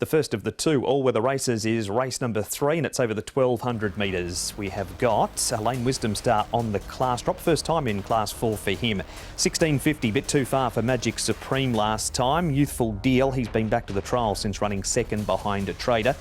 The first of the two all-weather races is race number 3, and it's over the 1,200 metres. We have got Lane Wisdom Star on the class drop. First time in Class 4 for him. 1650, bit too far for Magic Supreme last time. Youthful Deal, he's been back to the trial since running second behind a Trader.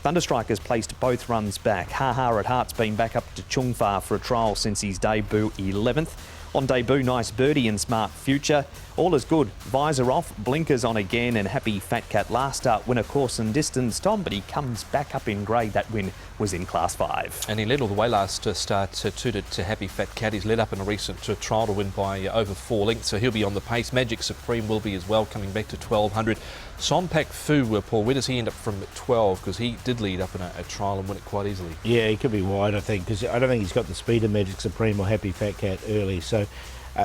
Thunderstrike has placed both runs back. Ha Ha at Heart's been back up to Chungfar for a trial since his debut 11th. On debut, Nice Birdie and Smart Future. All is good. Visor off, blinkers on again, and Happy Fat Cat last start winner course and distance, Tom, but he comes back up in grade. That win was in Class 5. And he led all the way last start to Happy Fat Cat. He's led up in a recent trial to win by over 4 lengths, so he'll be on the pace. Magic Supreme will be as well, coming back to 1,200. Sompak Fu, Paul, where does he end up from at 12? Because he did lead up in a trial and win it quite easily. Yeah, he could be wide, I think, because I don't think he's got the speed of Magic Supreme or Happy Fat Cat early. So,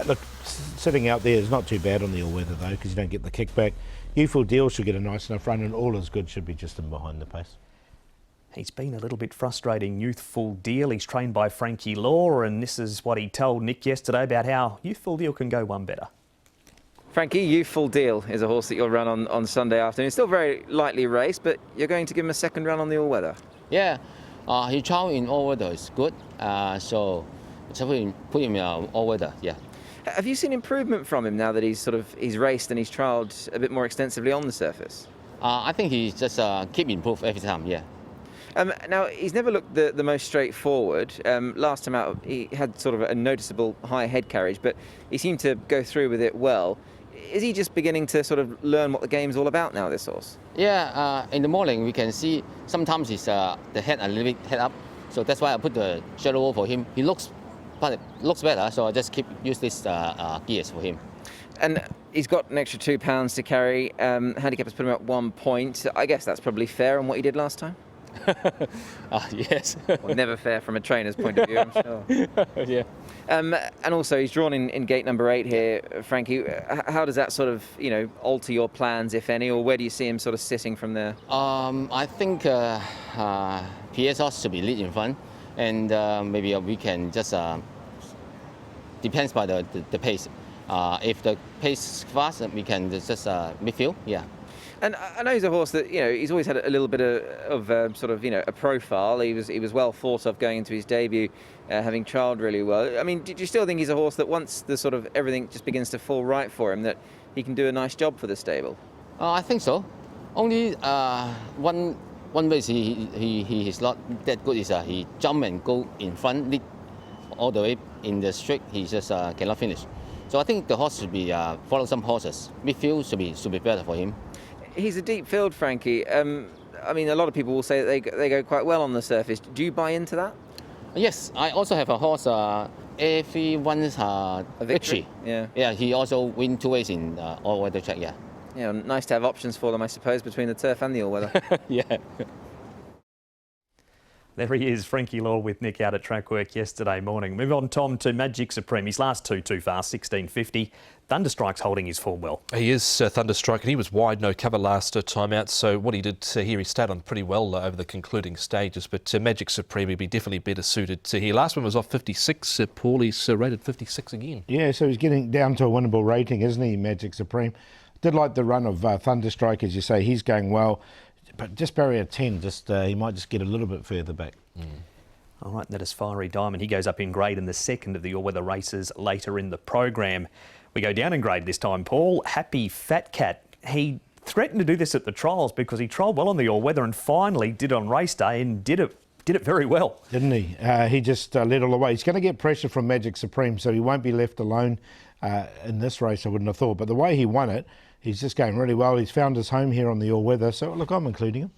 look, sitting out there is not too bad on the all-weather, though, because you don't get the kickback. Youthful Deal should get a nice enough run, and All is Good should be just in behind the pace. He's been a little bit frustrating, Youthful Deal. He's trained by Frankie Law, and this is what he told Nick yesterday about how Youthful Deal can go one better. Frankie, Youthful Deal is a horse that you'll run on Sunday afternoon. It's still very lightly raced, but you're going to give him a second run on the all-weather. Yeah, he trial in all-weather is good, so put him in all-weather, yeah. Have you seen improvement from him now that he's raced and he's trialled a bit more extensively on the surface? I think he just keep improve every time, yeah. Now, he's never looked the most straightforward. Last time out, he had sort of a noticeable high head carriage, but he seemed to go through with it well. Is he just beginning to sort of learn what the game's all about now, this horse? Yeah, in the morning we can see sometimes he's the head a little bit head up, so that's why I put the shadow wall for him. He looks better, so I just use this gears for him. And he's got an extra £2 to carry. Handicappers put him at 1 point. I guess that's probably fair on what he did last time. Yes. Well, never fair from a trainer's point of view, I'm sure. Yeah. And also, he's drawn in gate number 8 here, Frankie. How does that sort of, alter your plans, if any, or where do you see him sort of sitting from there? I think PSOS should be lead in front, and maybe we can just depends by the pace. If the pace fast, we can just midfield, yeah. And I know he's a horse that, he's always had a little bit of a profile. He was well thought of going into his debut, having trialled really well. I mean, do you still think he's a horse that once the sort of everything just begins to fall right for him, that he can do a nice job for the stable? I think so. Only one race he is not that good is he jump and go in front, lead all the way in the straight. He just cannot finish. So I think the horse should be follow some horses. Midfield should be better for him. He's a deep field, Frankie. I mean, a lot of people will say that they go quite well on the surface. Do you buy into that? Yes, I also have a horse. Everyone's a victory. Yeah. He also win 2 ways in all-weather track. Yeah. Yeah, nice to have options for them, I suppose, between the turf and the all-weather. Yeah. There he is, Frankie Law with Nick out at track work yesterday morning. Move on, Tom, to Magic Supreme. His last two too fast, 1650. Thunderstrike's holding his form well. He is Thunderstrike, and he was wide, no cover last time out. So what he did here, he stayed on pretty well over the concluding stages. But Magic Supreme would be definitely better suited to here. Last one was off 56. Paul, he's rated 56 again. Yeah, so he's getting down to a winnable rating, isn't he, Magic Supreme? Did like the run of Thunderstrike, as you say. He's going well. But just barrier 10, he might just get a little bit further back. All right, that is Fiery Diamond. He goes up in grade in the second of the all-weather races later in the program. We go down in grade this time, Paul. Happy Fat Cat. He threatened to do this at the trials because he trialled well on the all-weather and finally did on race day and did it very well. Didn't he? He just led all the way. He's going to get pressure from Magic Supreme, so he won't be left alone in this race, I wouldn't have thought. But the way he won it, he's just going really well. He's found his home here on the all-weather, so look, I'm including him.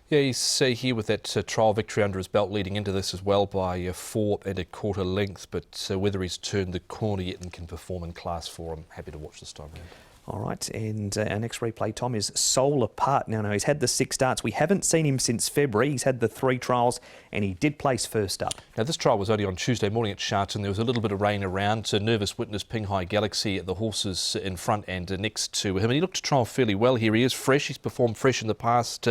Yeah, he's here with that trial victory under his belt leading into this as well by 4 1/4 lengths, but whether he's turned the corner yet and can perform in Class 4, I'm happy to watch this time round. All right, and our next replay, Tom, is Soul Apart. Now, he's had the 6 starts. We haven't seen him since February. He's had the 3 trials, and he did place first up. Now, this trial was only on Tuesday morning at Sha Tin. There was a little bit of rain around. Nervous witness Pinghai Galaxy at the horses in front and next to him. And he looked to trial fairly well here. He is fresh. He's performed fresh in the past.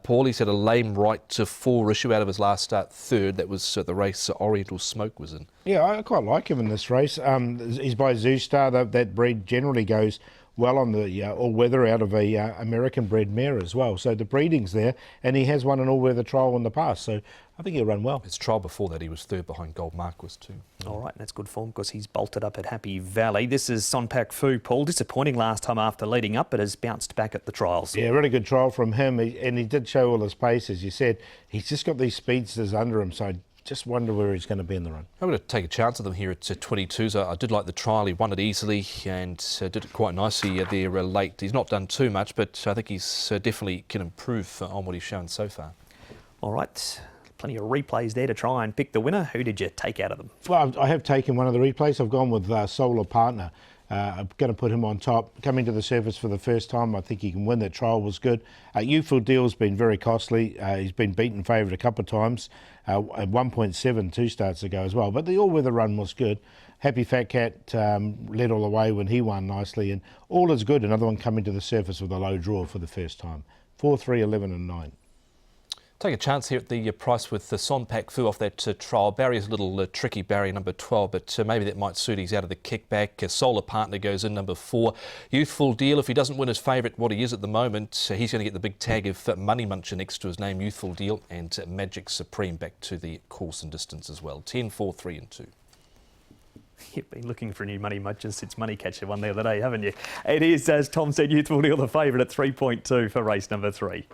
Paul, he's had a lame right to 4 issue out of his last start, 3rd. That was the race Oriental Smoke was in. Yeah, I quite like him in this race. He's by Zoo Star. That breed generally goes well on the all-weather out of a American-bred mare as well. So the breeding's there, and he has won an all-weather trial in the past. So I think he'll run well. His trial before that, he was third behind Gold Marquis too. All right, that's good form because he's bolted up at Happy Valley. This is Sonpak Fu, Paul. Disappointing last time after leading up, but has bounced back at the trials. Yeah, really good trial from him, and he did show all his pace, as you said. He's just got these speedsters under him, so I just wonder where he's going to be in the run. I'm going to take a chance of them here at 22s. I did like the trial. He won it easily and did it quite nicely there late. He's not done too much, but I think he's definitely can improve on what he's shown so far. All right. Plenty of replays there to try and pick the winner. Who did you take out of them? Well, I have taken one of the replays. I've gone with Solar Partner. I'm going to put him on top. Coming to the surface for the first time, I think he can win. That trial was good. Youthful Deal's been very costly. He's been beaten favourite a couple of times. At 1.7 2 starts ago as well. But the all-weather run was good. Happy Fat Cat led all the way when he won nicely. And all is good. Another one coming to the surface with a low draw for the first time. 4, 3, 11 and 9. Take a chance here at the price with the Sonpak Fu off that trial. Barrier's a little tricky, barrier number 12, but maybe that might suit. He's out of the kickback. Solar Partner goes in number 4. Youthful Deal, if he doesn't win his favourite, what he is at the moment, he's going to get the big tag of Money Muncher next to his name, Youthful Deal, and Magic Supreme back to the course and distance as well. 10, 4, 3 and 2. You've been looking for a new Money Muncher since Money Catcher won the other day, haven't you? It is, as Tom said, Youthful Deal the favourite at 3.2 for race number 3.